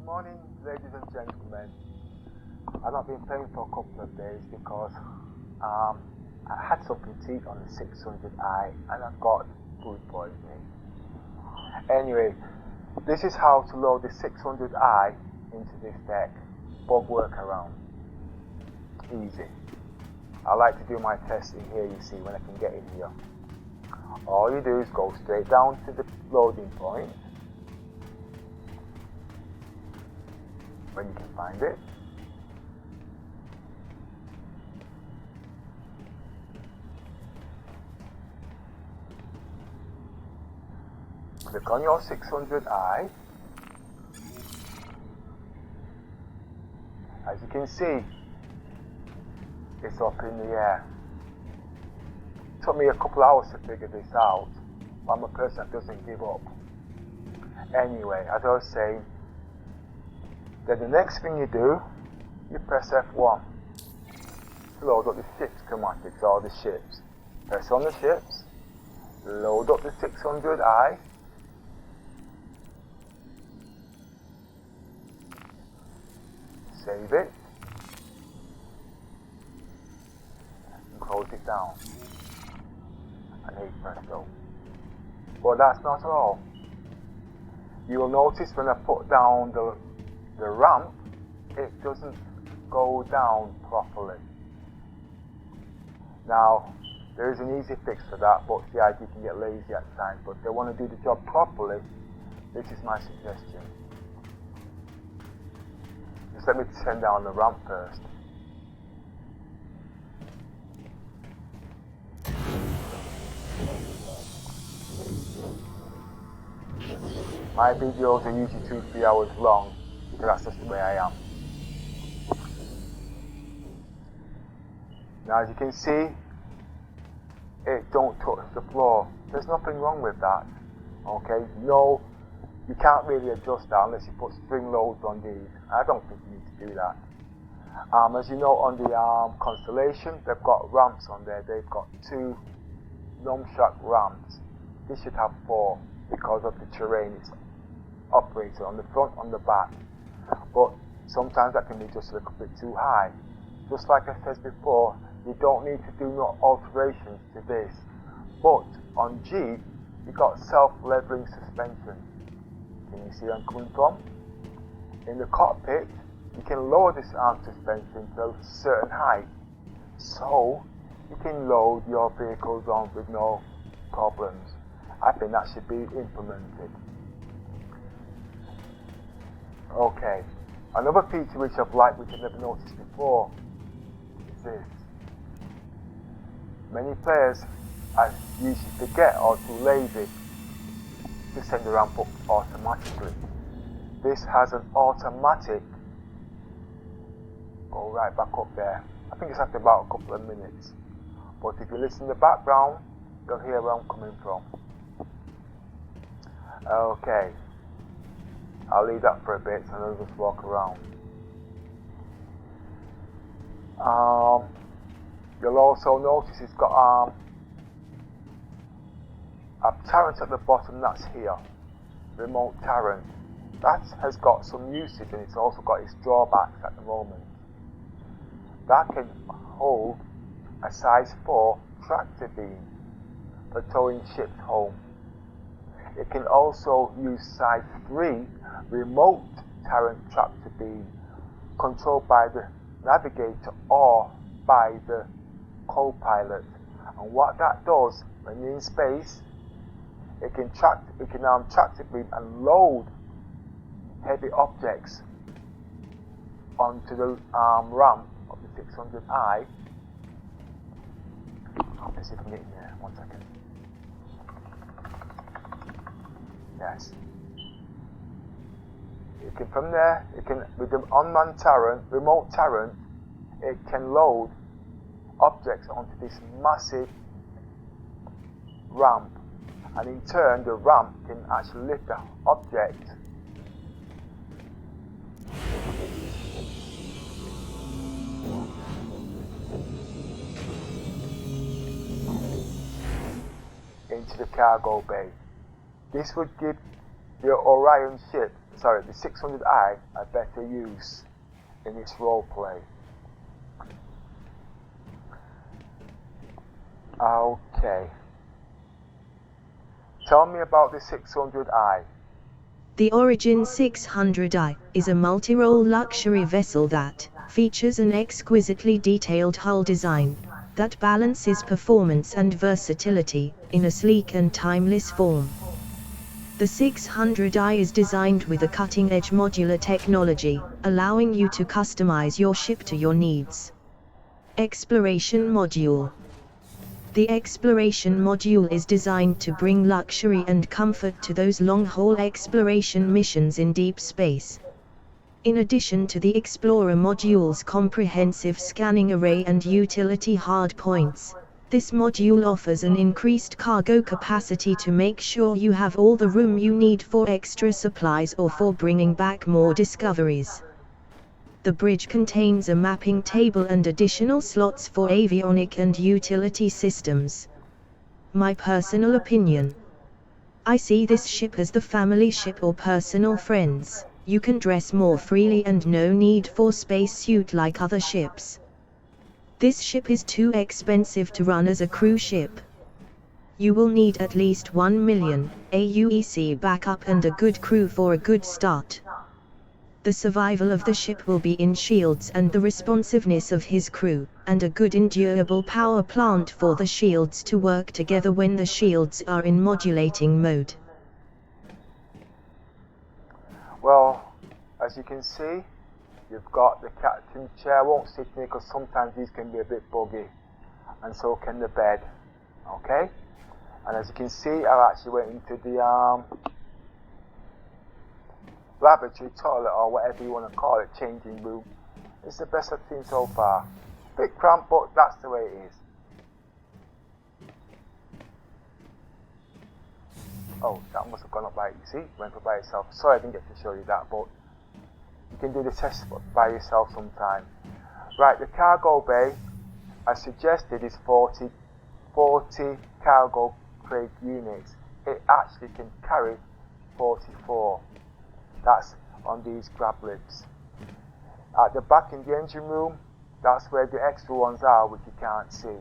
morning, ladies and gentlemen. I've not been playing for a couple of days because I had something to eat on the 600i and I've got food poisoning. Anyway, this is how to load the 600i into this deck. Bug workaround. Easy. I like to do my testing here, you see, when I can get in here. All you do is go straight down to the loading point when you can find it. Click on your 600i. As you can see, it's up in the air. It took me a couple hours to figure this out, but I'm a person that doesn't give up. Anyway, as I was saying, then the next thing you do, you press F1 to load up the ship's schematics, or the ships. Press on the ships, load up the 600i, save it, and close it down, and hit presto. But that's not all. You will notice when I put down the ramp, it doesn't go down properly. Now, there is an easy fix for that, but the idea can get lazy at times. But if they want to do the job properly, this is my suggestion. Just let me send down the ramp first. My videos are usually 2-3 hours long, because that's just the way I am. Now as you can see, it don't touch the floor. There's nothing wrong with that. Okay, no, you can't really adjust that unless you put spring loads on these. I don't think you need to do that. As you know, on the Constellation, they've got ramps on there. They've got 2 numshock ramps. This should have 4 because of the terrain it's operated on the front, on the back. But sometimes that can be just a little bit too high. Just like I said before, you don't need to do no alterations to this. But on G, you got self-leveling suspension. Can you see where I'm coming from? In the cockpit, you can lower this arm suspension to a certain height, so you can load your vehicles on with no problems. I think that should be implemented. Okay, another feature which I've liked, which I've never noticed before, is this. Many players are usually forget or too lazy to send the ramp up automatically. This has an automatic go right back up there. I think it's after about a couple of minutes. But if you listen in the background, you'll hear where I'm coming from. Okay, I'll leave that for a bit and I'll just walk around. You'll also notice it's got a turret at the bottom that's here, remote turret. That has got some usage and it's also got its drawbacks at the moment. That can hold a size 4 tractor beam for towing ships home. It can also use size 3 remote turret tractor beam controlled by the Navigator or by the Copilot. And what that does, when you're in space, it can tractor beam and load heavy objects onto the ramp of the 600i. Let's see if I can get in there. 1 second. Yes. You can, from there, it can, with the unmanned turret, remote turret, it can load objects onto this massive ramp, and in turn, the ramp can actually lift the object into the cargo bay. This would give the Orion ship the 600i are better use in this role play. Okay. Tell me about the 600i. The Origin 600i is a multi-role luxury vessel that features an exquisitely detailed hull design that balances performance and versatility in a sleek and timeless form. The 600i is designed with a cutting-edge modular technology, allowing you to customize your ship to your needs. Exploration Module. The Exploration Module is designed to bring luxury and comfort to those long-haul exploration missions in deep space. In addition to the Explorer module's comprehensive scanning array and utility hardpoints, this module offers an increased cargo capacity to make sure you have all the room you need for extra supplies or for bringing back more discoveries. The bridge contains a mapping table and additional slots for avionic and utility systems. My personal opinion. I see this ship as the family ship or personal friends. You can dress more freely and no need for spacesuit like other ships. This ship is too expensive to run as a crew ship. You will need at least 1 million aUEC backup and a good crew for a good start. The survival of the ship will be in shields and the responsiveness of his crew, and a good endurable power plant for the shields to work together when the shields are in modulating mode. Well, as you can see, you've got the captain chair. I won't sit in it because sometimes these can be a bit buggy, and so can the bed. Okay? And as you can see, I actually went into the lavatory, toilet, or whatever you want to call it, changing room. It's the best I've seen so far. Bit cramped, but that's the way it is. Oh, that must have gone up by, you see, went up by itself. Sorry I didn't get to show you that, but you can do the test by yourself sometime. Right, the cargo bay, as suggested, is 40 cargo crate units. It actually can carry 44. That's on these grab lifts. At the back in the engine room, that's where the extra ones are, which you can't see.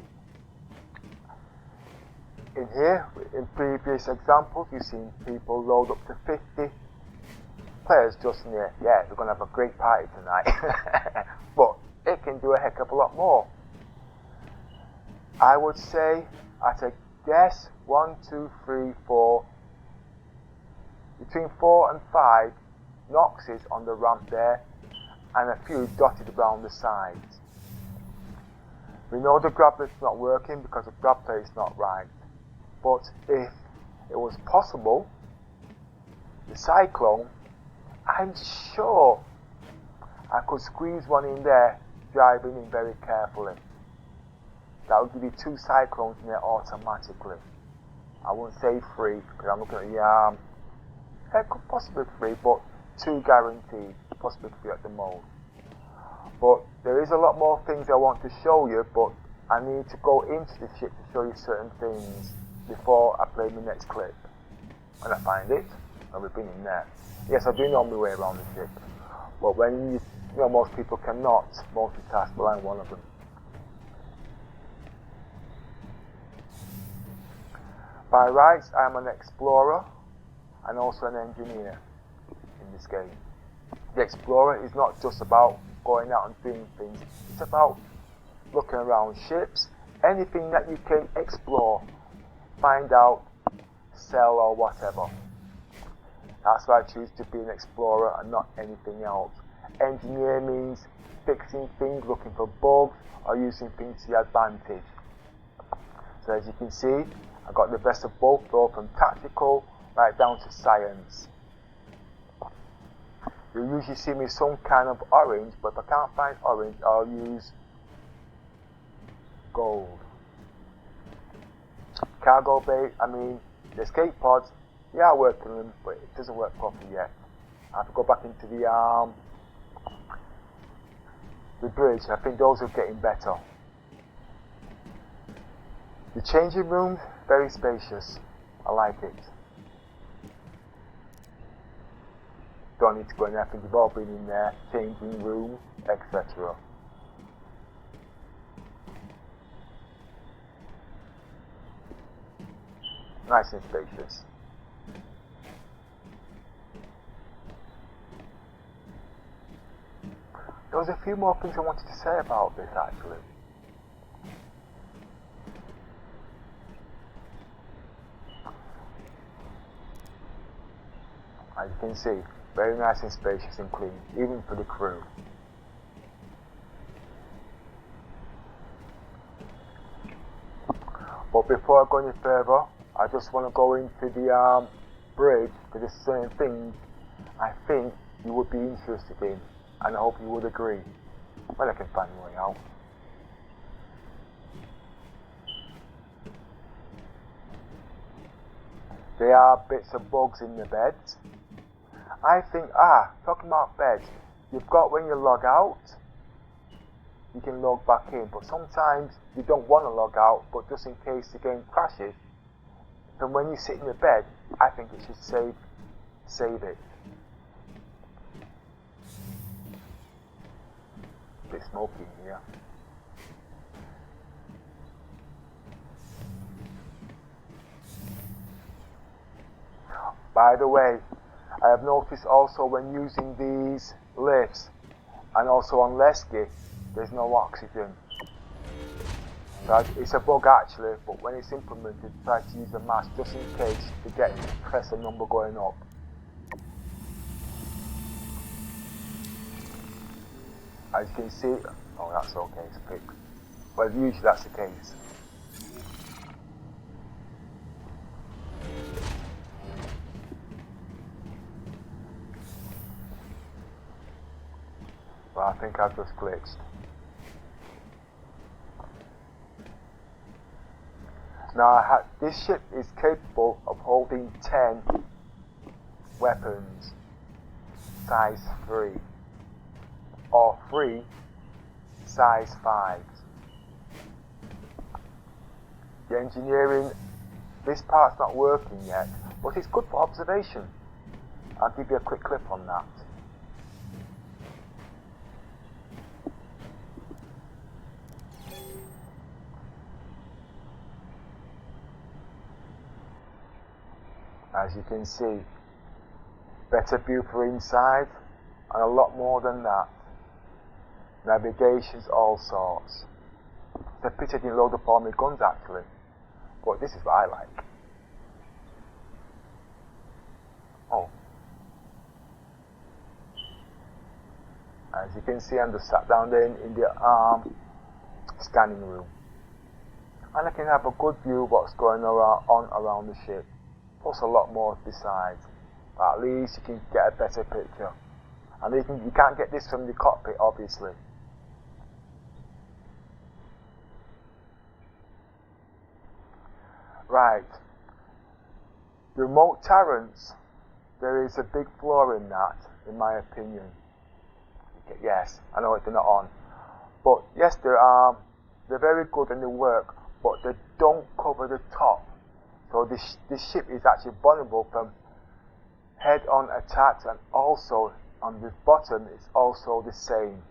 In here, in previous examples, you've seen people load up to 50 players just in here. Yeah, we're going to have a great party tonight. But it can do a heck of a lot more. I would say, at a guess, 1, 2, 3, 4, between 4 and 5 Noxes on the ramp there, and a few dotted around the sides. We know the grab lift's not working because the grab plate is not right. But if it was possible, the Cyclone, I'm sure I could squeeze one in there, driving in very carefully. That would give you 2 Cyclones in there automatically. I wouldn't say 3 because I'm looking at the it could possibly 3, but 2 guaranteed, possibly 3 at the most. But there is a lot more things I want to show you, but I need to go into the ship to show you certain things before I play my next clip. When I find it, I'll be bringing there. Yes, I do know my way around the ship, but when you know most people cannot multitask, but I'm one of them. By rights, I'm an explorer and also an engineer in this game. The explorer is not just about going out and doing things, it's about looking around ships, anything that you can explore, find out, sell or whatever. That's why I choose to be an explorer and not anything else. Engineer means fixing things, looking for bugs or using things to your advantage. So as you can see, I got the best of both worlds, from tactical right down to science. You usually see me some kind of orange, but if I can't find orange, I'll use gold. Cargo bay, the escape pods, they are working on them, but it doesn't work properly yet. I have to go back into the bridge. I think those are getting better. The changing room, very spacious. I like it. don't need to go in there. I think you've all been in there, changing room, etc. Nice and spacious. There was a few more things I wanted to say about this actually. As you can see, very nice and spacious and clean, even for the crew. But before I go any further, I just want to go into the bridge, because there's certain things I think you would be interested in, and I hope you would agree. Well, I can find a way out. There are bits of bugs in the beds. I think, talking about beds, you've got when you log out, you can log back in, but sometimes you don't want to log out, but just in case the game crashes, then when you sit in your bed, I think it should save it. A bit smoky in here. By the way, I have noticed also when using these lifts and also on Lesky, there's no oxygen. It's a bug actually, but when it's implemented, try to use a mask just in case to press a number going up. As you can see, oh that's okay, it's fixed. Well, usually that's the case. But I think I've just glitched. Now, this ship is capable of holding 10 weapons, size 3, or 3 size 5s. The engineering, this part's not working yet, but it's good for observation. I'll give you a quick clip on that. As you can see, better view for inside, and a lot more than that. Navigations, all sorts. It's a pity I didn't load up all my guns actually, but this is what I like. Oh. As you can see, I'm just sat down there in the scanning room. And I can have a good view of what's going on around the ship. Plus a lot more besides. But at least you can get a better picture. And you can't get this from the cockpit, obviously. Right. The remote turrets, there is a big flaw in that, in my opinion. Yes, I know they're not on. But yes, they're very good and they work, but they don't cover the top. So this ship is actually vulnerable from head-on attacks, and also on the bottom it's also the same.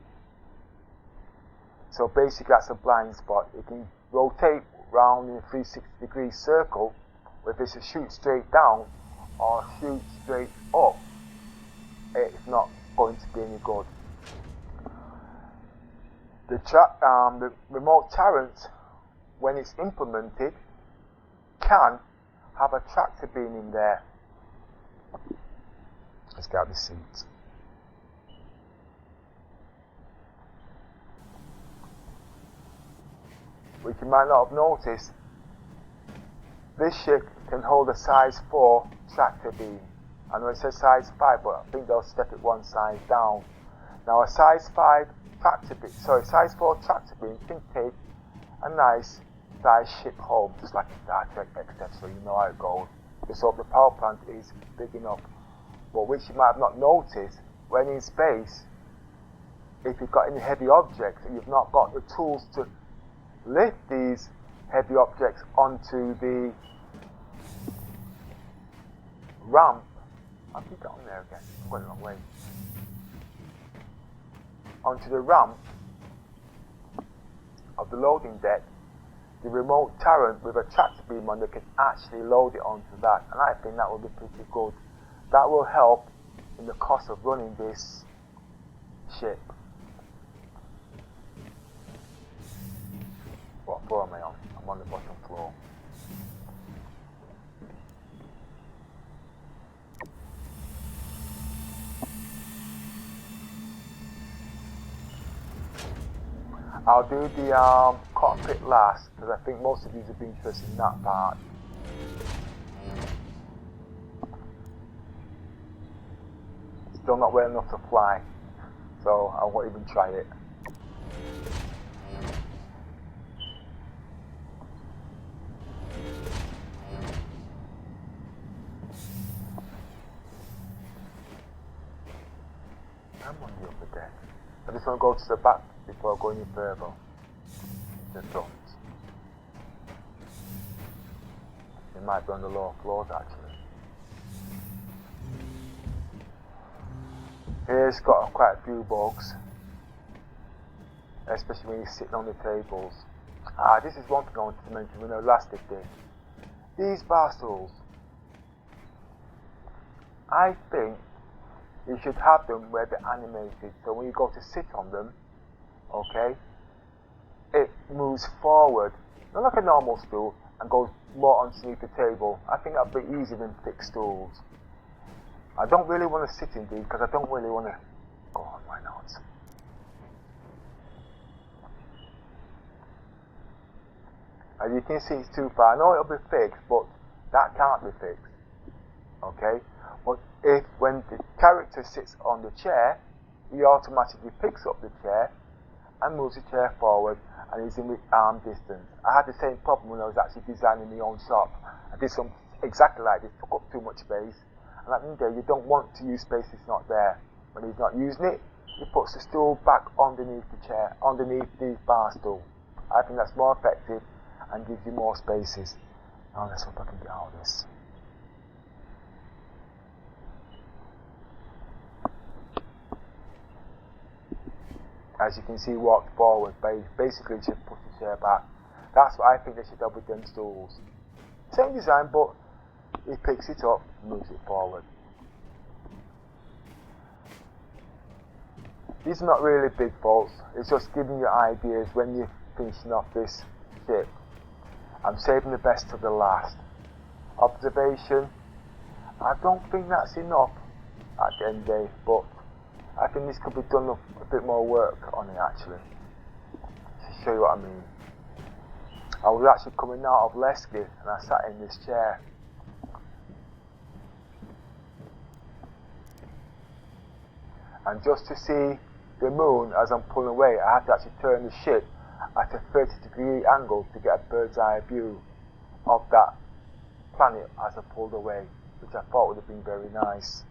So basically that's a blind spot. It can rotate round in a 360-degree circle, whether it's a shoot straight down or shoot straight up, it's not going to be any good. The remote turret, when it's implemented, can have a tractor beam in there. Let's get out the seats. Which you might not have noticed, this ship can hold a size 4 tractor beam. I know it says size 5, but I think they'll step it one size down. Now a size 4 tractor beam can take a nice size ship home, just like a Star Trek, etc. So you know how it goes. Just hope the power plant is big enough. But which you might have not noticed, when in space, if you've got any heavy objects and you've not got the tools to lift these heavy objects onto the ramp How have you got on there again? I'm going the wrong way. Onto the ramp of the loading deck, the remote turret with a tractor beam on, they can actually load it onto that, and I think that will be pretty good. That will help in the cost of running this ship. What floor am I on? I'm on the bottom floor. I'll do the cockpit last, because I think most of you will be interested in that part. Still not well enough to fly, so I won't even try it. I'm on the upper deck. I just want to go to the back before I go any further. The front. It might be on the lower floors actually. Here's got quite a few bugs, especially when you're sitting on the tables. This is one thing I wanted to mention when I last did this. These bar stools. I think you should have them where they're animated, so when you go to sit on them, okay, it moves forward, not like a normal stool, and goes more underneath the table. I think that'd be easier than thick stools. I don't really want to sit in these because I don't really want to. Go on, why not? As you can see, it's too far. I know it'll be fixed, but that can't be fixed. Okay? But if when the character sits on the chair, he automatically picks up the chair and moves the chair forward and is in arm distance. I had the same problem when I was actually designing my own shop. I did something exactly like this, took up too much space. And at the end of the day, you don't want to use space that's not there. When he's not using it, he puts the stool back underneath the chair, underneath the bar stool. I think that's more effective and gives you more spaces. Now let's hope I can get out of this. As you can see, walked forward, basically just push the chair back. That's what I think they should have with them stools. Same design, but he picks it up and moves it forward. These are not really big faults, it's just giving you ideas when you're finishing off this ship. I'm saving the best to the last. Observation, I don't think that's enough at the end of the day, but I think this could be done a bit more work on it actually. To show you what I mean. I was actually coming out of Lesky and I sat in this chair. And just to see the moon as I'm pulling away, I had to actually turn the ship at a 30-degree angle to get a bird's eye view of that planet as I pulled away, which I thought would have been very nice.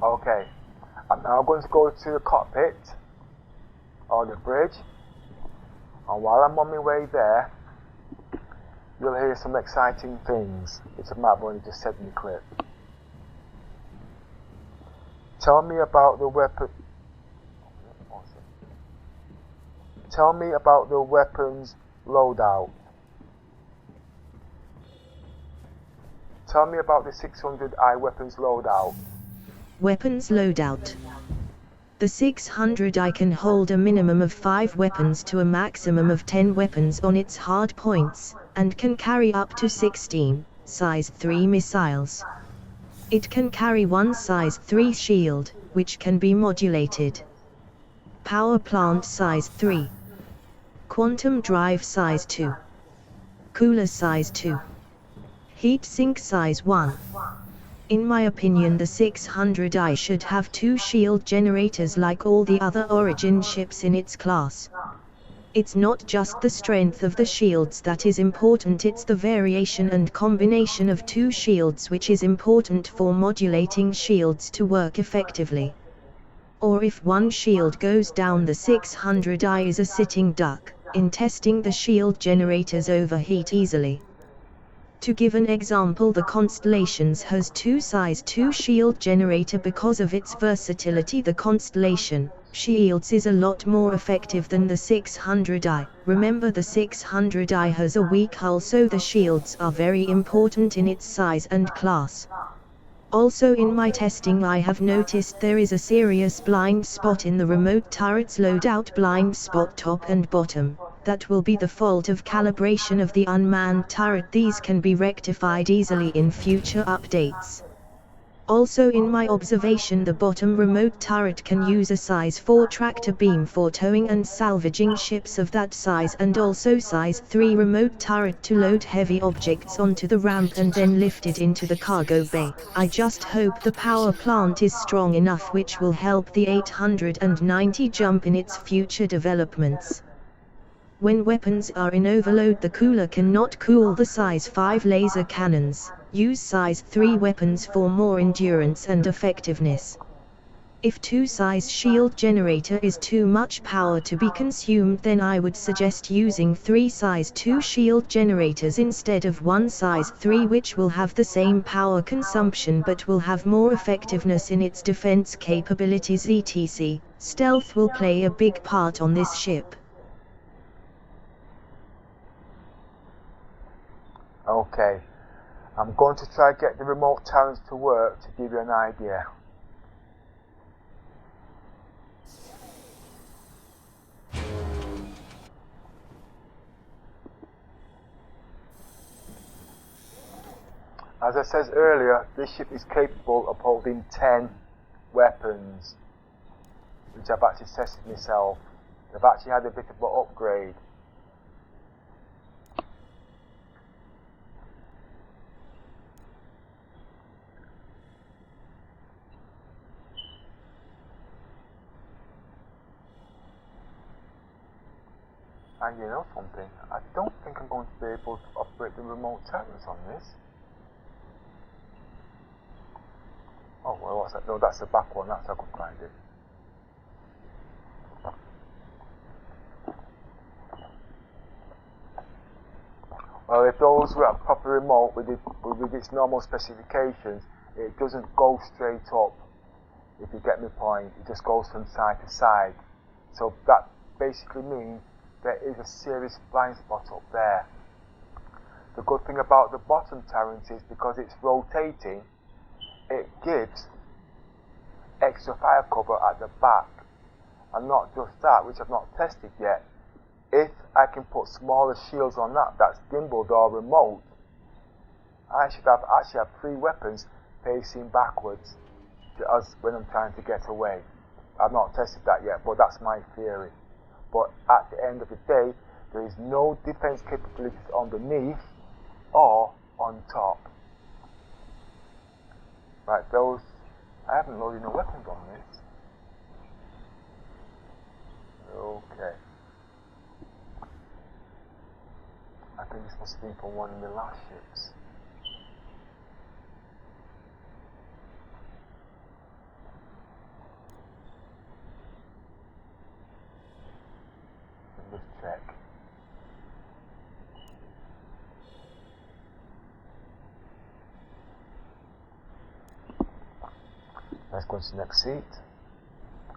Okay, I'm now going to go to the cockpit or the bridge, and while I'm on my way there, you'll hear some exciting things which I might have only just said in the clip. Tell me about the weapon. Tell me about the weapons loadout. Tell me about the 600i weapons loadout. Weapons loadout. The 600i can hold a minimum of 5 weapons to a maximum of 10 weapons on its hard points, and can carry up to 16 size 3 missiles. It can carry one size 3 shield, which can be modulated. Power plant size 3. Quantum drive size 2. Cooler size 2. Heat sink size 1. In my opinion, the 600i should have 2 shield generators like all the other Origin ships in its class. It's not just the strength of the shields that is important, it's the variation and combination of two shields which is important for modulating shields to work effectively. Or if one shield goes down, the 600i is a sitting duck. In testing, the shield generators overheat easily. To give an example, the Constellations has two size 2 shield generator. Because of its versatility, the Constellation shields is a lot more effective than the 600i. Remember, the 600i has a weak hull, so the shields are very important in its size and class. Also, in my testing, I have noticed there is a serious blind spot in the remote turret's loadout, blind spot top and bottom. That will be the fault of calibration of the unmanned turret. These can be rectified easily in future updates. Also, in my observation, the bottom remote turret can use a size 4 tractor beam for towing and salvaging ships of that size, and also size 3 remote turret to load heavy objects onto the ramp and then lift it into the cargo bay. I just hope the power plant is strong enough, which will help the 890 jump in its future developments. When weapons are in overload, the cooler cannot cool the size 5 laser cannons. Use size 3 weapons for more endurance and effectiveness. If 2 size shield generator is too much power to be consumed, then I would suggest using 3 size 2 shield generators instead of 1 size 3, which will have the same power consumption but will have more effectiveness in its defense capabilities, etc. Stealth will play a big part on this ship. Okay, I'm going to try to get the remote turrets to work to give you an idea. As I said earlier, this ship is capable of holding 10 weapons, which I've actually tested myself. They've actually had a bit of an upgrade. And you know something, I don't think I'm going to be able to operate the remote turrets on this. Oh, well, what's that? No, that's the back one. That's how I could find it. Well, if those were a proper remote with its normal specifications, it doesn't go straight up, if you get my point. It just goes from side to side. So that basically means there is a serious blind spot up there. The good thing about the bottom turret is because it's rotating, it gives extra fire cover at the back. And not just that, which I've not tested yet, if I can put smaller shields on that's gimbaled or remote, I should actually have 3 weapons facing backwards as when I'm trying to get away. I've not tested that yet, but that's my theory. But at the end of the day, there is no defense capabilities underneath or on top. Right, I haven't loaded no weapons on this. Okay. I think this must have been from one of the last ships. Let's check. Let's go into the next seat.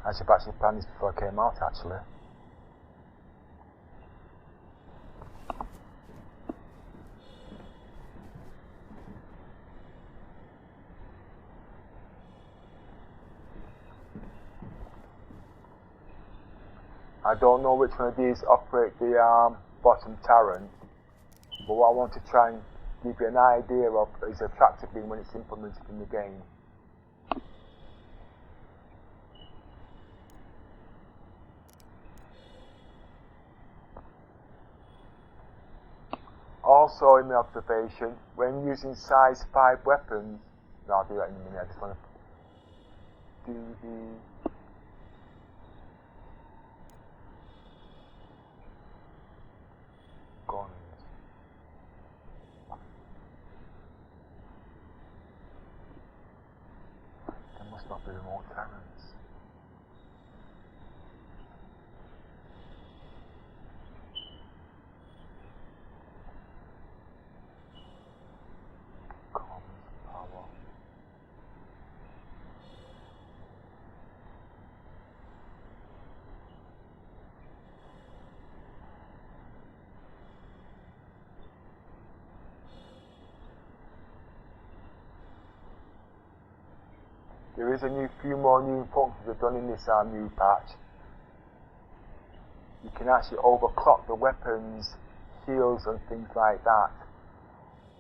I should have actually planned this before I came out, actually. I don't know which one of these operate the bottom turret, but what I want to try and give you an idea of is a tractor beam when it's implemented in the game. Also, in my observation, when using size 5 weapons, no, I'll do that in a minute, I just want to do the the remote terrains. There is a few more new functions that are done in this new patch. You can actually overclock the weapons, shields and things like that,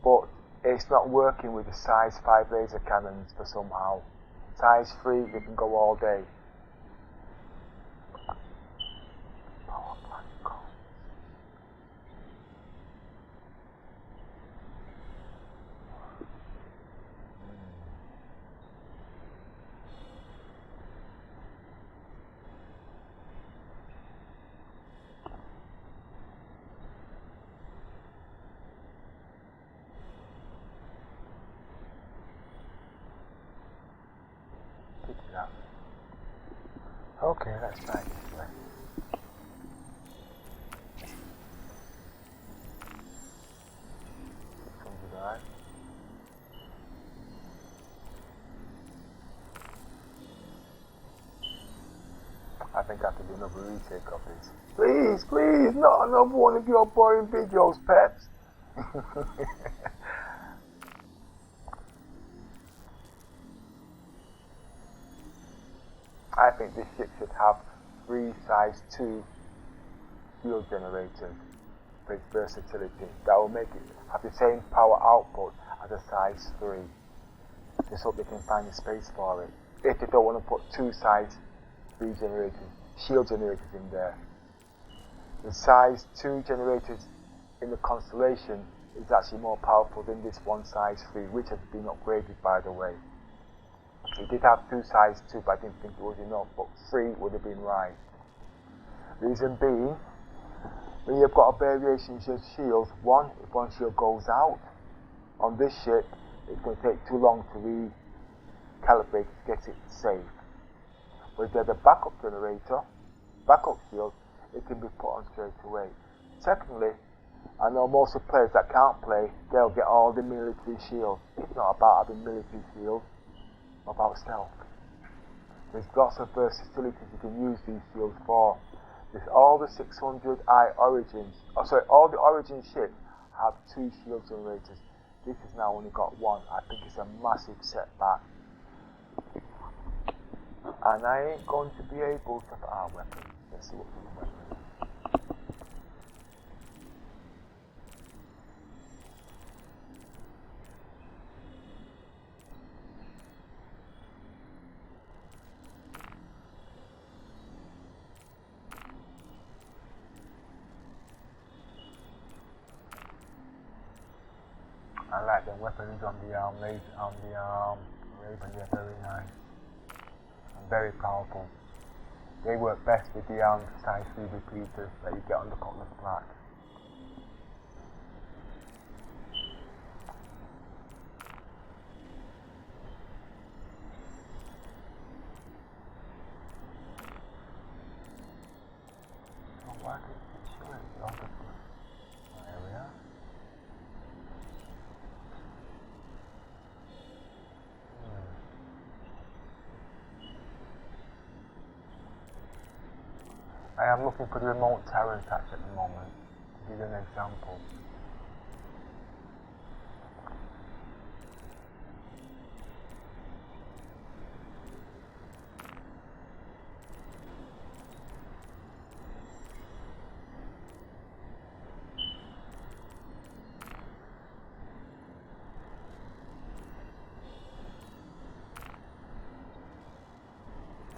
but it's not working with the size 5 laser cannons for somehow. Size 3, they can go all day. Okay, let's try it this way. I think I have to do another retake of this. Please, please, not another one of your boring videos, Peps. I think this ship should have 3 size 2 shield generators for its versatility. That will make it have the same power output as a size 3. Just hope they can find the space for it. If they don't want to put 2 size 3 generators, shield generators in there. The size 2 generators in the Constellation is actually more powerful than this one size 3, which has been upgraded, by the way. It did have 2 size 2, but I didn't think it was enough, but 3 would have been right. Reason being, when you've got a variation of shields, if one shield goes out on this ship, it's going to take too long to recalibrate to get it safe. But if there's a backup generator, backup shield, it can be put on straight away. Secondly, I know most of the players that can't play, they'll get all the military shields. It's not about having military shields, it's about stealth. There's lots of versatilities you can use these shields for. There's all the 600i Origins, all the Origin ships have 2 shield generators. This has now only got 1. I think it's a massive setback. And I ain't going to be able to put our weapons. Let's see what the weapon is. I like the weapons on the Raven, they're very nice and very powerful. They work best with the size 3 repeaters that you get on the Cutlass Black. Oh, why did it show it? Oh, there we are. I am looking for the remote terror attacks at the moment, to give you an example.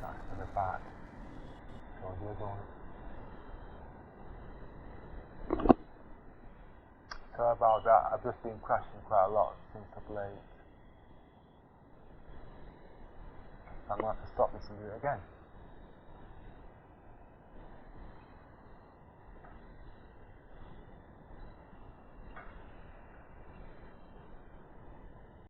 That's for the back. So the other one. Sorry about that, I've just been crashing quite a lot since of late. I'm going to have to stop this and do it again.